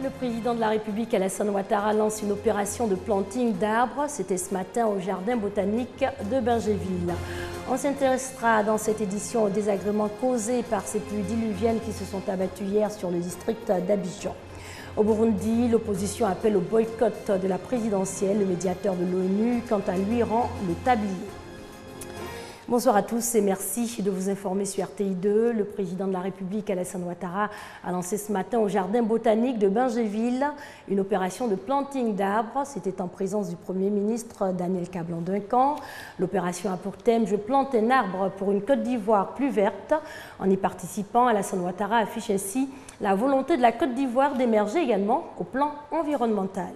Le président de la République, Alassane Ouattara, lance une opération de planting d'arbres. C'était ce matin au jardin botanique de Bingerville. On s'intéressera dans cette édition aux désagréments causés par ces pluies diluviennes qui se sont abattues hier sur le district d'Abidjan. Au Burundi, l'opposition appelle au boycott de la présidentielle. Le médiateur de l'ONU, quant à lui, rend le tablier. Bonsoir à tous et merci de vous informer sur RTI2. Le président de la République, Alassane Ouattara, a lancé ce matin au jardin botanique de Bingerville une opération de planting d'arbres. C'était en présence du Premier ministre Daniel Kablan-Duncan. L'opération a pour thème « Je plante un arbre pour une Côte d'Ivoire plus verte ». En y participant, Alassane Ouattara affiche ainsi la volonté de la Côte d'Ivoire d'émerger également au plan environnemental.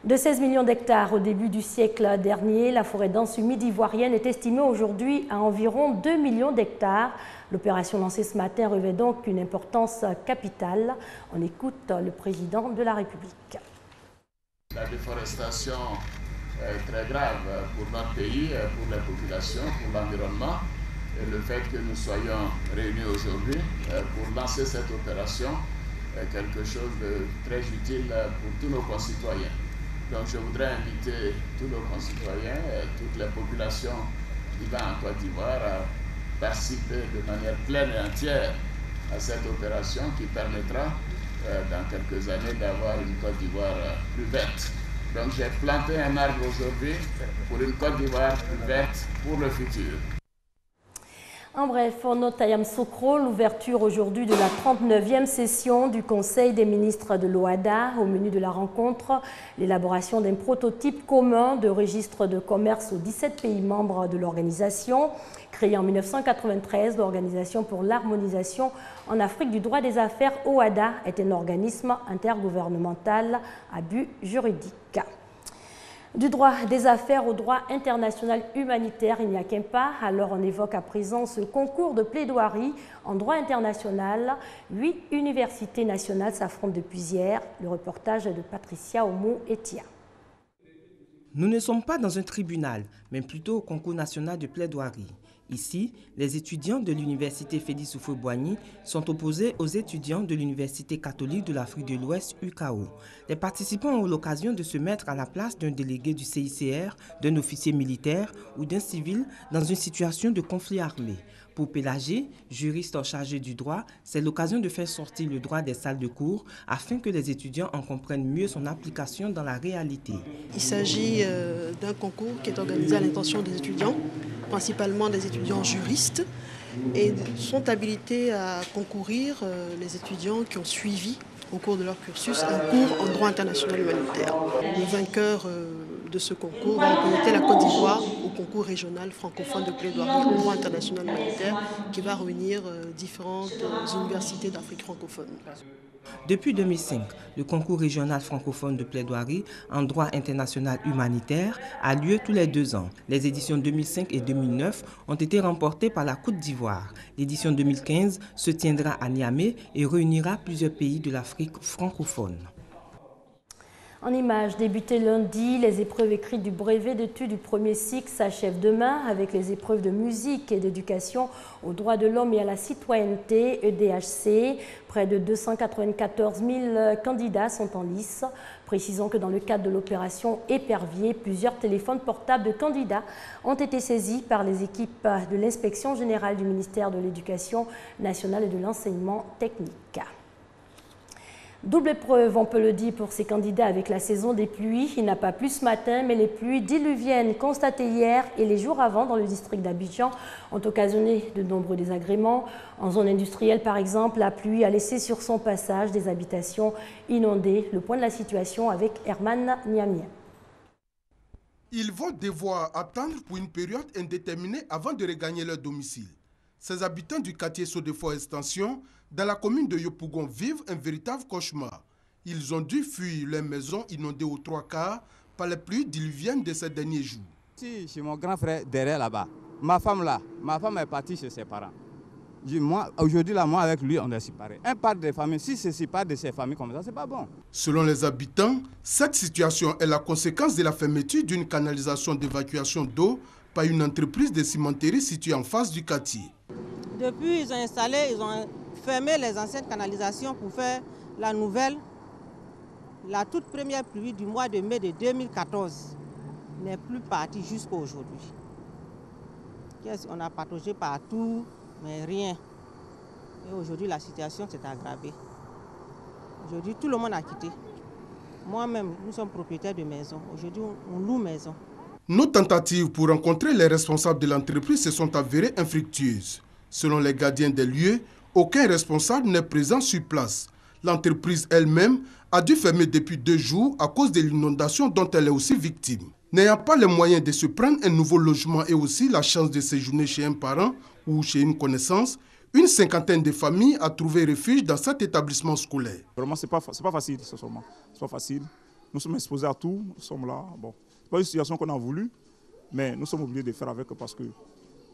De 16 millions d'hectares au début du siècle dernier, la forêt dense humide ivoirienne est estimée aujourd'hui à environ 2 millions d'hectares. L'opération lancée ce matin revêt donc une importance capitale. On écoute le président de la République. La déforestation est très grave pour notre pays, pour la population, pour l'environnement. Et le fait que nous soyons réunis aujourd'hui pour lancer cette opération est quelque chose de très utile pour tous nos concitoyens. Donc je voudrais inviter tous nos concitoyens, toute la population vivant en Côte d'Ivoire à participer de manière pleine et entière à cette opération qui permettra dans quelques années d'avoir une Côte d'Ivoire plus verte. Donc j'ai planté un arbre aujourd'hui pour une Côte d'Ivoire plus verte pour le futur. En bref, on note à Yamoussoukro l'ouverture aujourd'hui de la 39e session du Conseil des ministres de l'OHADA. Au menu de la rencontre, l'élaboration d'un prototype commun de registre de commerce aux 17 pays membres de l'organisation. Créée en 1993, l'Organisation pour l'harmonisation en Afrique du droit des affaires OHADA est un organisme intergouvernemental à but juridique. Du droit des affaires au droit international humanitaire, il n'y a qu'un pas. Alors on évoque à présent ce concours de plaidoirie en droit international. 8 universités nationales s'affrontent depuis hier. Le reportage de Patricia Omo-Etia. Nous ne sommes pas dans un tribunal, mais plutôt au concours national de plaidoirie. Ici, les étudiants de l'université Félix Houphouët-Boigny sont opposés aux étudiants de l'université catholique de l'Afrique de l'Ouest, UCAO. Les participants ont l'occasion de se mettre à la place d'un délégué du CICR, d'un officier militaire ou d'un civil dans une situation de conflit armé. Pour Pélagé, juriste chargé du droit, c'est l'occasion de faire sortir le droit des salles de cours afin que les étudiants en comprennent mieux son application dans la réalité. Il s'agit d'un concours qui est organisé à l'intention des étudiants, principalement des étudiants juristes, et sont habilités à concourir les étudiants qui ont suivi au cours de leur cursus un cours en droit international humanitaire. Le vainqueur de ce concours va représenter la Côte d'Ivoire au concours régional francophone de plaidoirie en droit international humanitaire qui va réunir différentes universités d'Afrique francophone. Depuis 2005, le concours régional francophone de plaidoirie en droit international humanitaire a lieu tous les 2 ans. Les éditions 2005 et 2009 ont été remportées par la Côte d'Ivoire. L'édition 2015 se tiendra à Niamey et réunira plusieurs pays de l'Afrique francophone. En images, débutées lundi, les épreuves écrites du brevet d'études du premier cycle s'achèvent demain avec les épreuves de musique et d'éducation aux droits de l'homme et à la citoyenneté, EDHC. Près de 294 000 candidats sont en lice. Précisons que dans le cadre de l'opération Épervier, plusieurs téléphones portables de candidats ont été saisis par les équipes de l'Inspection générale du ministère de l'Éducation nationale et de l'enseignement technique. Double épreuve, on peut le dire, pour ces candidats avec la saison des pluies. Il n'a pas plu ce matin, mais les pluies diluviennes constatées hier et les jours avant dans le district d'Abidjan ont occasionné de nombreux désagréments. En zone industrielle, par exemple, la pluie a laissé sur son passage des habitations inondées. Le point de la situation avec Herman Niamien. Ils vont devoir attendre pour une période indéterminée avant de regagner leur domicile. Ces habitants du quartier Sodefo Extension, dans la commune de Yopougon, vivent un véritable cauchemar. Ils ont dû fuir leur maison inondée aux 3 quarts par les pluies diluviennes de ces derniers jours. Si, chez mon grand frère derrière là-bas. Ma femme est partie chez ses parents. Aujourd'hui, moi avec lui, on est séparés. Un part des familles, si se sépare de ses familles comme ça, c'est pas bon. Selon les habitants, cette situation est la conséquence de la fermeture d'une canalisation d'évacuation d'eau par une entreprise de cimenterie située en face du quartier. Depuis, ils ont fermé les anciennes canalisations pour faire la nouvelle, la toute première pluie du mois de mai de 2014 n'est plus partie jusqu'à aujourd'hui. On a pataugé partout, mais rien. Et aujourd'hui, la situation s'est aggravée. Aujourd'hui, tout le monde a quitté. Moi-même, nous sommes propriétaires de maisons. Aujourd'hui, on loue maison. Nos tentatives pour rencontrer les responsables de l'entreprise se sont avérées infructueuses. Selon les gardiens des lieux, aucun responsable n'est présent sur place. L'entreprise elle-même a dû fermer depuis 2 jours à cause de l'inondation dont elle est aussi victime. N'ayant pas les moyens de se prendre un nouveau logement et aussi la chance de séjourner chez un parent ou chez une connaissance, une 50aine de familles a trouvé refuge dans cet établissement scolaire. Vraiment, c'est pas facile, ce moment. C'est pas facile. Nous sommes exposés à tout, nous sommes là. Bon, c'est pas une situation qu'on a voulu, mais nous sommes obligés de faire avec parce que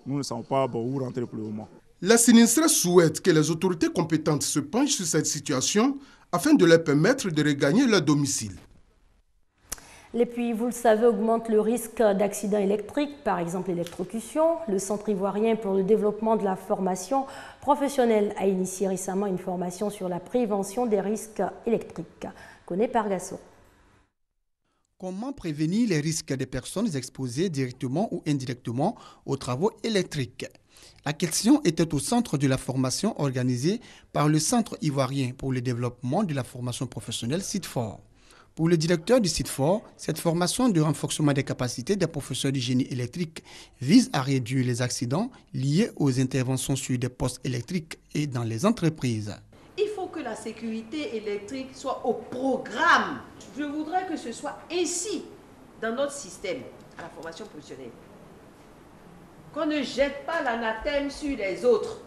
nous ne savons pas où rentrer pour le moment. Les sinistrés souhaitent que les autorités compétentes se penchent sur cette situation afin de leur permettre de regagner leur domicile. Les pluies, vous le savez, augmentent le risque d'accidents électriques, par exemple l'électrocution. Le Centre ivoirien pour le développement de la formation professionnelle a initié récemment une formation sur la prévention des risques électriques. Connaît par Gasso. Comment prévenir les risques des personnes exposées directement ou indirectement aux travaux électriques? La question était au centre de la formation organisée par le Centre ivoirien pour le développement de la formation professionnelle CIDFOR. Pour le directeur du CIDFOR, cette formation de renforcement des capacités des professeurs du génie électrique vise à réduire les accidents liés aux interventions sur des postes électriques et dans les entreprises. Il faut que la sécurité électrique soit au programme. Je voudrais que ce soit ainsi dans notre système à la formation professionnelle. Qu'on ne jette pas l'anathème sur les autres.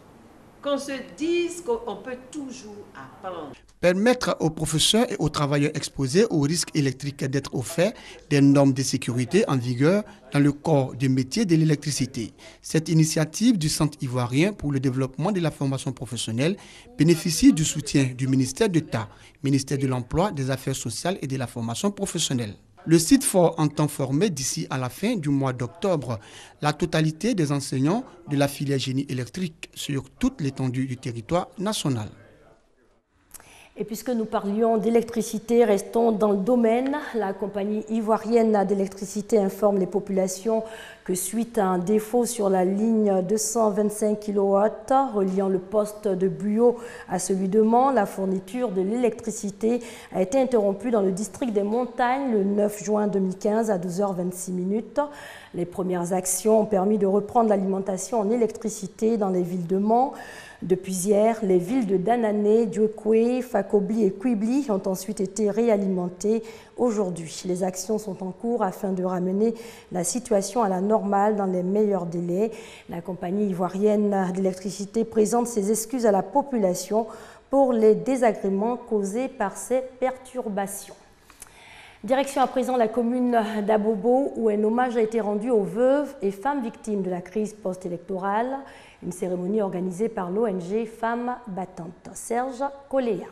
Qu'on se dise qu'on peut toujours apprendre. Permettre aux professeurs et aux travailleurs exposés aux risques électriques d'être au fait des normes de sécurité en vigueur dans le corps du métier de l'électricité. Cette initiative du Centre ivoirien pour le développement de la formation professionnelle bénéficie du soutien du ministère d'État, ministère de l'Emploi, des Affaires sociales et de la formation professionnelle. Le CIDFOR entend former d'ici à la fin du mois d'octobre la totalité des enseignants de la filière génie électrique sur toute l'étendue du territoire national. Et puisque nous parlions d'électricité, restons dans le domaine. La compagnie ivoirienne d'électricité informe les populations que suite à un défaut sur la ligne 225 kW reliant le poste de Buyo à celui de Mans, la fourniture de l'électricité a été interrompue dans le district des Montagnes le 9 juin 2015 à 12h26. Les premières actions ont permis de reprendre l'alimentation en électricité dans les villes de Mans. Depuis hier, les villes de Danané, Diouékoué, Fakobli et Kouibli ont ensuite été réalimentées aujourd'hui. Les actions sont en cours afin de ramener la situation à la normale dans les meilleurs délais. La compagnie ivoirienne d'électricité présente ses excuses à la population pour les désagréments causés par ces perturbations. Direction à présent la commune d'Abobo où un hommage a été rendu aux veuves et femmes victimes de la crise post-électorale. Une cérémonie organisée par l'ONG Femmes Battantes. Serge Coléa.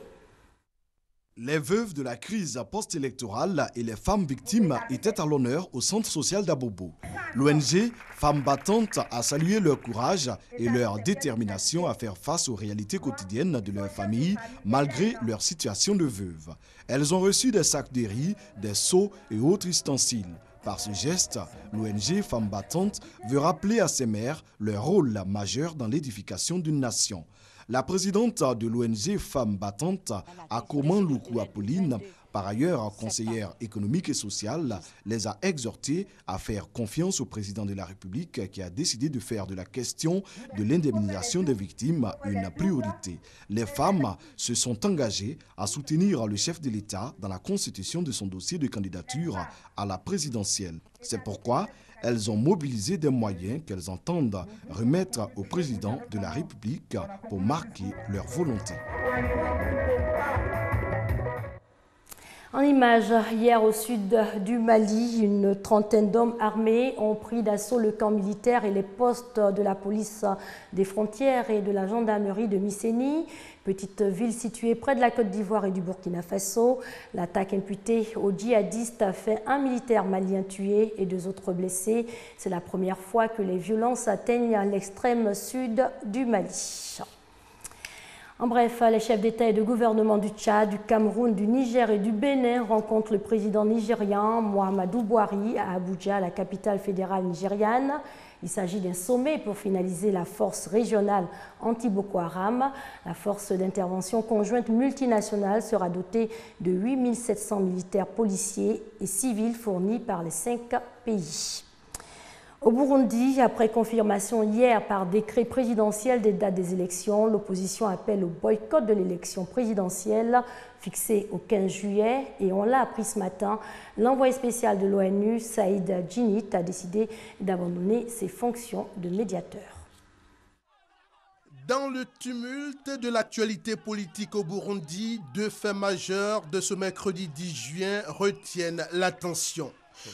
Les veuves de la crise post-électorale et les femmes victimes étaient à l'honneur au centre social d'Abobo. L'ONG Femmes Battantes a salué leur courage et leur détermination à faire face aux réalités quotidiennes de leur famille malgré leur situation de veuve. Elles ont reçu des sacs de riz, des seaux et autres ustensiles. Par ce geste, l'ONG Femmes Battantes veut rappeler à ces mères leur rôle majeur dans l'édification d'une nation. La présidente de l'ONG Femmes Battantes, Akoman Loukou Apolline, par ailleurs conseillère économique et sociale, les a exhortés à faire confiance au président de la République qui a décidé de faire de la question de l'indemnisation des victimes une priorité. Les femmes se sont engagées à soutenir le chef de l'État dans la constitution de son dossier de candidature à la présidentielle. C'est pourquoi elles ont mobilisé des moyens qu'elles entendent remettre au président de la République pour marquer leur volonté. En image, hier au sud du Mali, une trentaine d'hommes armés ont pris d'assaut le camp militaire et les postes de la police des frontières et de la gendarmerie de Misséni, petite ville située près de la Côte d'Ivoire et du Burkina Faso. L'attaque imputée aux djihadistes a fait un militaire malien tué et 2 autres blessés. C'est la première fois que les violences atteignent l'extrême sud du Mali. En bref, les chefs d'État et de gouvernement du Tchad, du Cameroun, du Niger et du Bénin rencontrent le président nigérian Muhammadu Buhari à Abuja, la capitale fédérale nigériane. Il s'agit d'un sommet pour finaliser la force régionale anti-Boko Haram. La force d'intervention conjointe multinationale sera dotée de 8 700 militaires, policiers et civils fournis par les 5 pays. Au Burundi, après confirmation hier par décret présidentiel des dates des élections, l'opposition appelle au boycott de l'élection présidentielle fixée au 15 juillet. Et on l'a appris ce matin, l'envoyé spécial de l'ONU, Saïd Djinnit, a décidé d'abandonner ses fonctions de médiateur. Dans le tumulte de l'actualité politique au Burundi, 2 faits majeurs de ce mercredi 10 juin retiennent l'attention.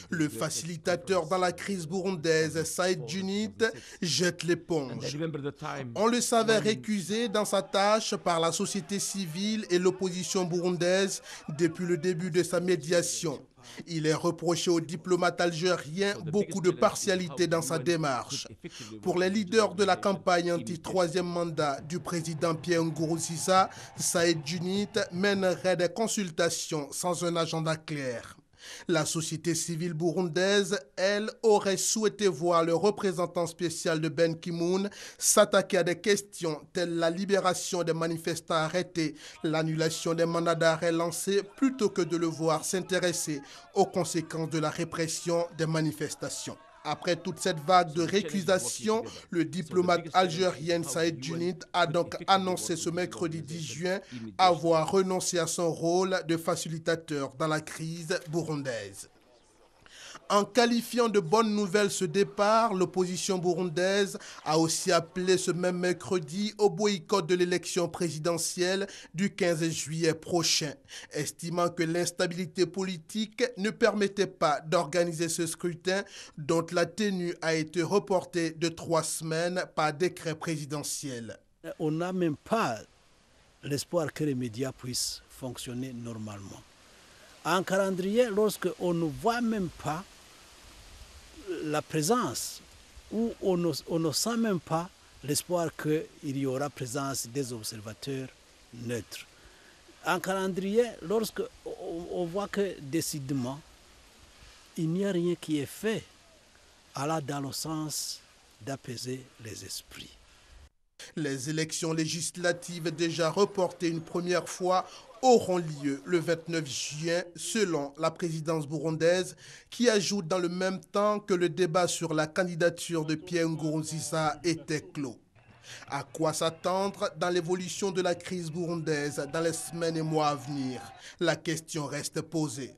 Le facilitateur dans la crise burundaise, Saïd Djinnit, jette l'éponge. On le savait récusé dans sa tâche par la société civile et l'opposition burundaise depuis le début de sa médiation. Il est reproché au diplomate algérien beaucoup de partialité dans sa démarche. Pour les leaders de la campagne anti-troisième mandat du président Pierre Nkurunziza, Saïd Djinnit mènerait des consultations sans un agenda clair. La société civile burundaise, elle, aurait souhaité voir le représentant spécial de Ben Ki-moon s'attaquer à des questions telles la libération des manifestants arrêtés, l'annulation des mandats d'arrêt lancés, plutôt que de le voir s'intéresser aux conséquences de la répression des manifestations. Après toute cette vague de récusations, le diplomate algérien Saïd Djinnit a donc annoncé ce mercredi 10 juin avoir renoncé à son rôle de facilitateur dans la crise burundaise. En qualifiant de bonne nouvelle ce départ, l'opposition burundaise a aussi appelé ce même mercredi au boycott de l'élection présidentielle du 15 juillet prochain, estimant que l'instabilité politique ne permettait pas d'organiser ce scrutin dont la tenue a été reportée de 3 semaines par décret présidentiel. On n'a même pas l'espoir que les médias puissent fonctionner normalement. En calendrier, lorsqu'on ne voit même pas la présence, ou on ne sent même pas l'espoir qu'il y aura présence des observateurs neutres. En calendrier, lorsqu'on voit que décidément, il n'y a rien qui est fait allant dans le sens d'apaiser les esprits. Les élections législatives déjà reportées une première fois auront lieu le 29 juin selon la présidence burundaise qui ajoute dans le même temps que le débat sur la candidature de Pierre Nkurunziza était clos. À quoi s'attendre dans l'évolution de la crise burundaise dans les semaines et mois à venir? La question reste posée.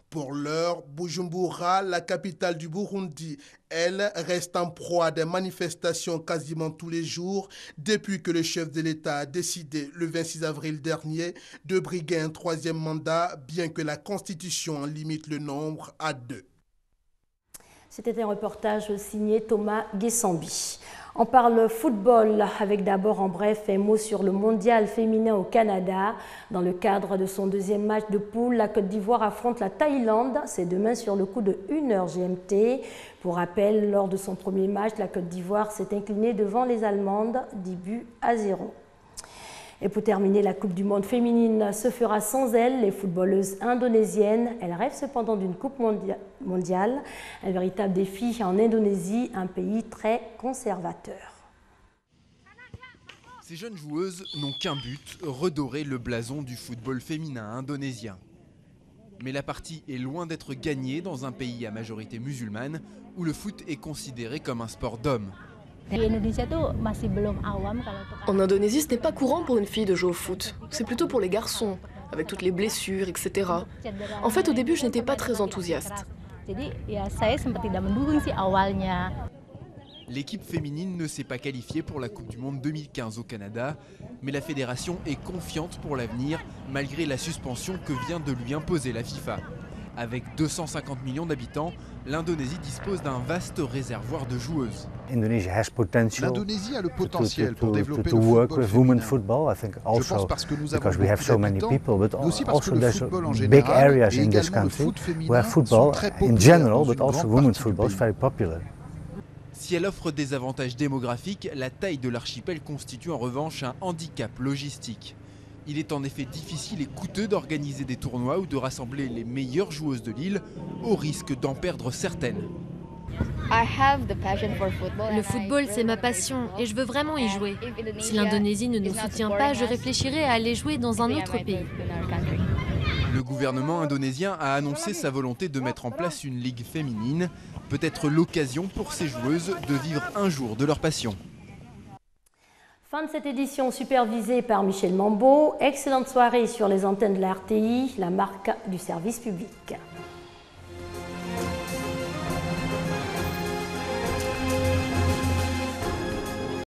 Pour l'heure, Bujumbura, la capitale du Burundi, elle reste en proie à des manifestations quasiment tous les jours depuis que le chef de l'État a décidé le 26 avril dernier de briguer un 3e mandat, bien que la Constitution en limite le nombre à 2. C'était un reportage signé Thomas Guessambi. On parle football avec d'abord en bref un mot sur le mondial féminin au Canada. Dans le cadre de son 2e match de poule, la Côte d'Ivoire affronte la Thaïlande. C'est demain sur le coup de 1h GMT. Pour rappel, lors de son premier match, la Côte d'Ivoire s'est inclinée devant les Allemandes, 10-0. Et pour terminer, la Coupe du Monde féminine se fera sans elles, les footballeuses indonésiennes. Elles rêvent cependant d'une Coupe mondiale, un véritable défi en Indonésie, un pays très conservateur. Ces jeunes joueuses n'ont qu'un but, redorer le blason du football féminin indonésien. Mais la partie est loin d'être gagnée dans un pays à majorité musulmane où le foot est considéré comme un sport d'hommes. En Indonésie, ce n'est pas courant pour une fille de jouer au foot. C'est plutôt pour les garçons, avec toutes les blessures, etc. En fait, au début, je n'étais pas très enthousiaste. L'équipe féminine ne s'est pas qualifiée pour la Coupe du Monde 2015 au Canada, mais la fédération est confiante pour l'avenir, malgré la suspension que vient de lui imposer la FIFA. Avec 250 millions d'habitants, l'Indonésie dispose d'un vaste réservoir de joueuses. L'Indonésie a le potentiel pour développer le football féminin. Je pense parce que nous avons beaucoup d'habitants, mais aussi parce que le football en général et également le foot féminin sont très populaires dans une grande partie du pays. Si elle offre des avantages démographiques, la taille de l'archipel constitue en revanche un handicap logistique. Il est en effet difficile et coûteux d'organiser des tournois ou de rassembler les meilleures joueuses de l'île, au risque d'en perdre certaines. Le football, c'est ma passion et je veux vraiment y jouer. Si l'Indonésie ne nous soutient pas, je réfléchirai à aller jouer dans un autre pays. Le gouvernement indonésien a annoncé sa volonté de mettre en place une ligue féminine, peut-être l'occasion pour ces joueuses de vivre un jour de leur passion. Fin de cette édition supervisée par Michel Mambo. Excellente soirée sur les antennes de la RTI, la marque du service public.